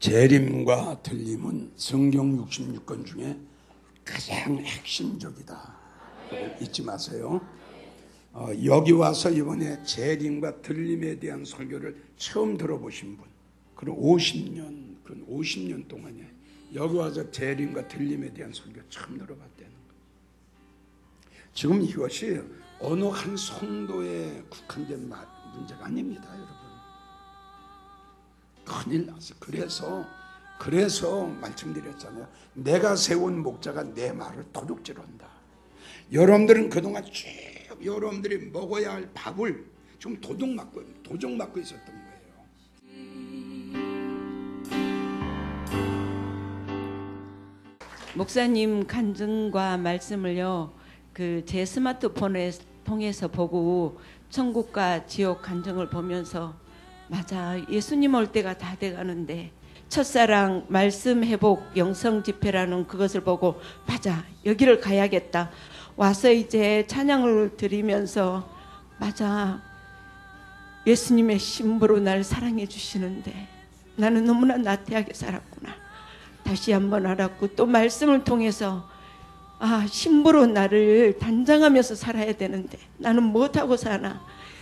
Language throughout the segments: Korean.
재림과 들림은 성경 66권 중에 가장 핵심적이다. 잊지 마세요. 여기 와서 이번에 재림과 들림에 대한 설교를 처음 들어보신 분, 그럼 50년 동안에 여기 와서 재림과 들림에 대한 설교 처음 들어봤다는 거예요. 지금 이것이 어느 한 성도에 국한된 문제가 아닙니다, 여러분. 큰일 났어. 그래서 말씀드렸잖아요. 내가 세운 목자가 내 말을 도둑질한다. 여러분들은 그동안 쭉 여러분들이 먹어야 할 밥을 좀 도둑맞고 있었던 거예요. 목사님 간증과 말씀을요, 제 스마트폰에 통해서 보고 천국과 지옥 간증을 보면서 맞아, 예수님 올 때가 다 돼가는데 첫사랑 말씀 회복 영성 집회라는 그것을 보고 맞아, 여기를 가야겠다. 와서 이제 찬양을 드리면서 맞아, 예수님의 신부로 날 사랑해 주시는데 나는 너무나 나태하게 살았구나. 다시 한번 알았고, 또 말씀을 통해서 신부로 나를 단장하면서 살아야 되는데 나는 못하고 사나.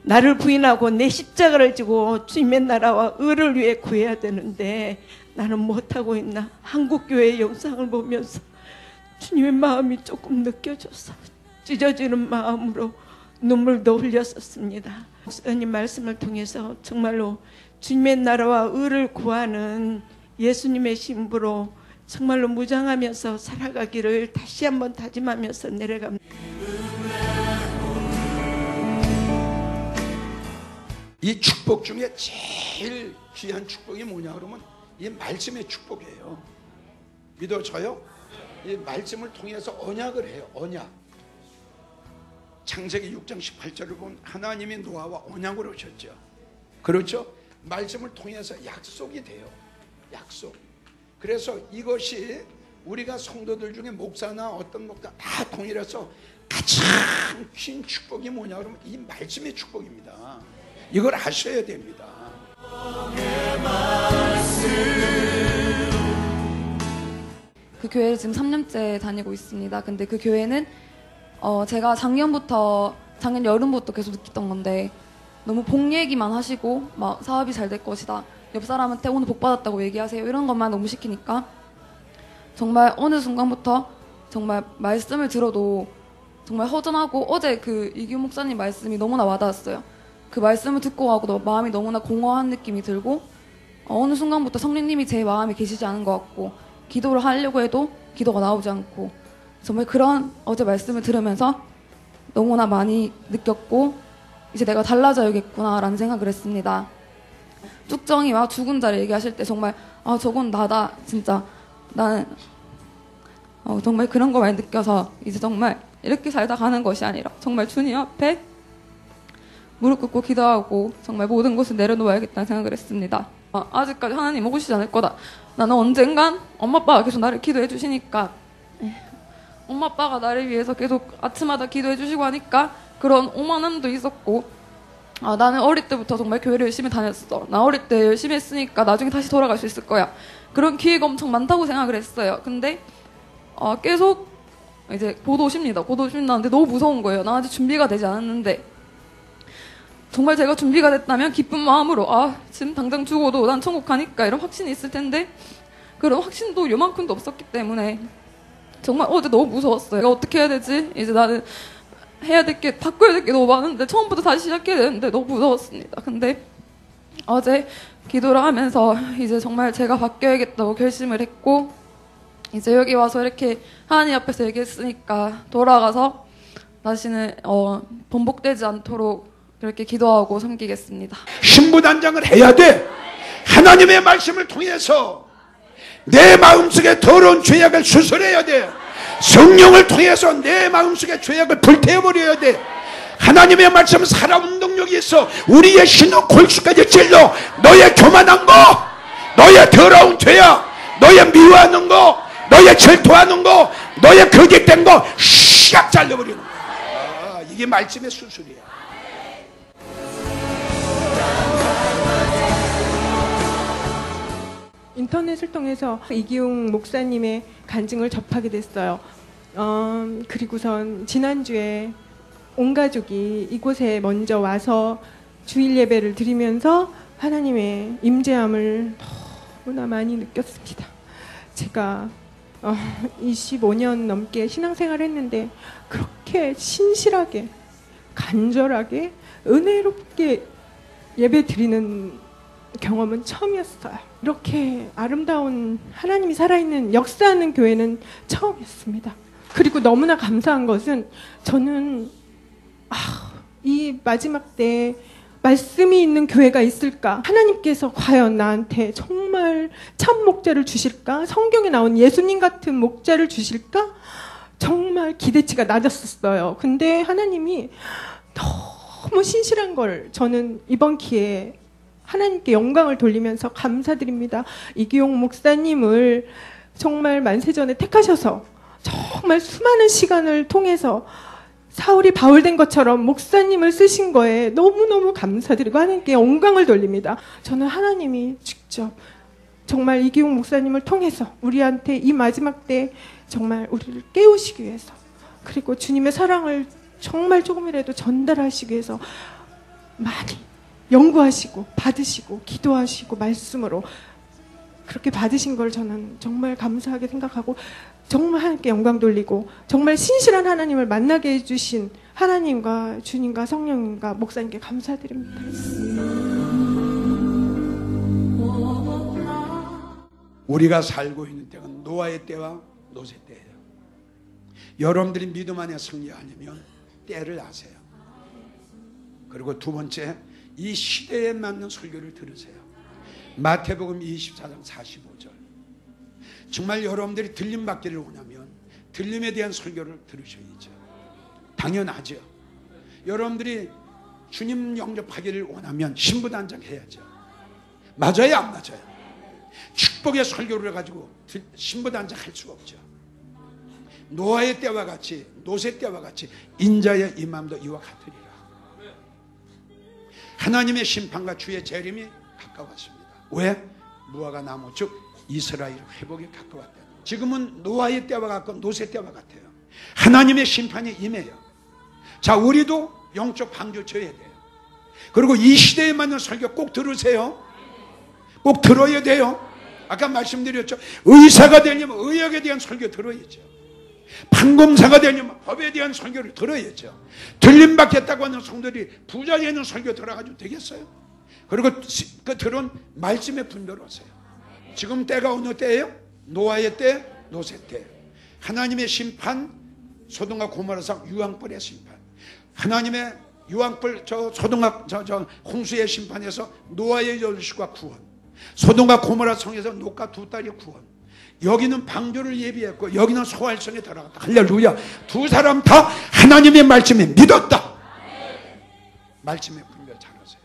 나를 부인하고 내 십자가를 지고 주님의 나라와 의를 위해 구해야 되는데 나는 못하고 있나. 한국교회 영상을 보면서 주님의 마음이 조금 느껴져서 찢어지는 마음으로 눈물도 흘렸었습니다. 목사님 말씀을 통해서 정말로 주님의 나라와 의를 구하는 예수님의 신부로 정말로 무장하면서 살아가기를 다시 한번 다짐하면서 내려갑니다. 이 축복 중에 제일 귀한 축복이 뭐냐 그러면 이 말씀의 축복이에요. 믿어져요? 이 말씀을 통해서 언약을 해요. 언약. 창세기 6장 18절을 보면 하나님이 노아와 언약을 하셨죠. 그렇죠? 말씀을 통해서 약속이 돼요. 약속. 그래서 이것이 우리가 성도들 중에 목사나 어떤 목사 다 통일해서 가장 긴 축복이 뭐냐 그러면 이 말씀의 축복입니다. 이걸 아셔야 됩니다. 그 교회를 지금 3년째 다니고 있습니다. 근데 그 교회는 제가 작년 여름부터 계속 느꼈던 건데 너무 복 얘기만 하시고 막 사업이 잘 될 것이다, 옆 사람한테 오늘 복 받았다고 얘기하세요, 이런 것만 너무 시키니까 정말 어느 순간부터 정말 말씀을 들어도 정말 허전하고, 어제 그 이규 목사님 말씀이 너무나 와닿았어요. 그 말씀을 듣고 가고 마음이 너무나 공허한 느낌이 들고, 어느 순간부터 성령님이 제 마음에 계시지 않은 것 같고, 기도를 하려고 해도 기도가 나오지 않고, 정말 그런 어제 말씀을 들으면서 너무나 많이 느꼈고, 이제 내가 달라져야겠구나 라는 생각을 했습니다. 뚝정이와 죽은 자를 얘기하실 때 정말 저건 나다, 진짜 나는 정말 그런 거 많이 느껴서 이제 정말 이렇게 살다 가는 것이 아니라 정말 주님 앞에 무릎 꿇고 기도하고 정말 모든 것을 내려놓아야겠다는 생각을 했습니다. 아직까지 하나님 오시지 않을 거다. 나는 언젠간 엄마 아빠가 계속 나를 기도해 주시니까, 엄마 아빠가 나를 위해서 계속 아침마다 기도해 주시고 하니까 그런 오만함도 있었고, 나는 어릴 때부터 정말 교회를 열심히 다녔어. 나 어릴 때 열심히 했으니까 나중에 다시 돌아갈 수 있을 거야. 그런 기회가 엄청 많다고 생각을 했어요. 근데 계속 이제 곧 오십니다. 근데 너무 무서운 거예요. 나 아직 준비가 되지 않았는데, 정말 제가 준비가 됐다면 기쁜 마음으로 지금 당장 죽어도 난 천국 가니까 이런 확신이 있을 텐데 그런 확신도 요만큼도 없었기 때문에 정말 어제 너무 무서웠어요. 내가 어떻게 해야 되지? 이제 나는 해야 될 게, 바꿔야 될 게 너무 많은데 처음부터 다시 시작해야 되는데 너무 무서웠습니다. 근데 어제 기도를 하면서 이제 정말 제가 바뀌어야겠다고 결심을 했고, 이제 여기 와서 이렇게 하나님 앞에서 얘기했으니까 돌아가서 다시는 번복되지 않도록 이렇게 기도하고 섬기겠습니다. 신부단장을 해야 돼. 하나님의 말씀을 통해서 내 마음속에 더러운 죄악을 수술해야 돼. 성령을 통해서 내 마음속에 죄악을 불태워버려야 돼. 하나님의 말씀은 살아운동력이 있어. 우리의 신은 골수까지 찔러 너의 교만한 거, 너의 더러운 죄악, 너의 미워하는 거, 너의 질투하는 거, 너의 거짓된 거 샥 잘라버리는 거야. 이게 말씀의 수술이야. 인터넷을 통해서 이기용 목사님의 간증을 접하게 됐어요. 그리고선 지난주에 온 가족이 이곳에 먼저 와서 주일 예배를 드리면서 하나님의 임재함을 너무나 많이 느꼈습니다. 제가 25년 넘게 신앙생활을 했는데 그렇게 신실하게 간절하게 은혜롭게 예배 드리는 경험은 처음이었어요. 이렇게 아름다운 하나님이 살아있는 역사하는 교회는 처음이었습니다. 그리고 너무나 감사한 것은 저는 이 마지막 때 말씀이 있는 교회가 있을까? 하나님께서 과연 나한테 정말 참 목자를 주실까? 성경에 나온 예수님 같은 목자를 주실까? 정말 기대치가 낮았었어요. 근데 하나님이 너무 신실한 걸 저는 이번 기회에 하나님께 영광을 돌리면서 감사드립니다. 이기용 목사님을 정말 만세전에 택하셔서 정말 수많은 시간을 통해서 사울이 바울된 것처럼 목사님을 쓰신 거에 너무너무 감사드리고 하나님께 영광을 돌립니다. 저는 하나님이 직접 정말 이기용 목사님을 통해서 우리한테 이 마지막 때 정말 우리를 깨우시기 위해서 그리고 주님의 사랑을 정말 조금이라도 전달하시기 위해서 많이 연구하시고 받으시고 기도하시고 말씀으로 그렇게 받으신 걸 저는 정말 감사하게 생각하고 정말 하나님께 영광 돌리고 정말 신실한 하나님을 만나게 해주신 하나님과 주님과 성령님과 목사님께 감사드립니다. 우리가 살고 있는 때가 노아의 때와 노새 때예요. 여러분들이 믿음 안에 승리하려면 때를 아세요. 그리고 두 번째, 이 시대에 맞는 설교를 들으세요. 마태복음 24장 45절. 정말 여러분들이 들림 받기를 원하면 들림에 대한 설교를 들으셔야죠. 당연하죠. 여러분들이 주님 영접하기를 원하면 신부단장 해야죠. 맞아요, 안 맞아요? 축복의 설교를 가지고 신부단장 할 수가 없죠. 노아의 때와 같이 노새 때와 같이 인자의 임함도 이와 같으리라. 하나님의 심판과 주의 재림이 가까웠습니다. 왜? 무화과 나무 즉 이스라엘 회복이 가까웠다. 지금은 노아의 때와 같고 노새 때와 같아요. 하나님의 심판이 임해요. 자, 우리도 영적 방주 쳐야 돼요. 그리고 이 시대에 맞는 설교 꼭 들으세요. 꼭 들어야 돼요. 아까 말씀드렸죠. 의사가 되려면 의학에 대한 설교 들어야죠. 판검사가 되려면 법에 대한 설교를 들어야죠. 들림 받겠다고 하는 성도들이 부자 되는 설교 들어가지고 되겠어요? 그리고 그 들은 말씀에 분별하세요. 지금 때가 어느 때예요? 노아의 때, 노새 때. 하나님의 심판, 소돔과 고모라상 유황불의 심판. 하나님의 유황불 소돔과 홍수의 심판에서 노아의 열시과 구원. 소돔과 고모라 성에서 롯과 두 딸의 구원. 여기는 방주를 예비했고 여기는 소활성에 들어갔다. 할렐루야. 두 사람 다 하나님의 말씀에 믿었다. 말씀에 분별 잘하세요.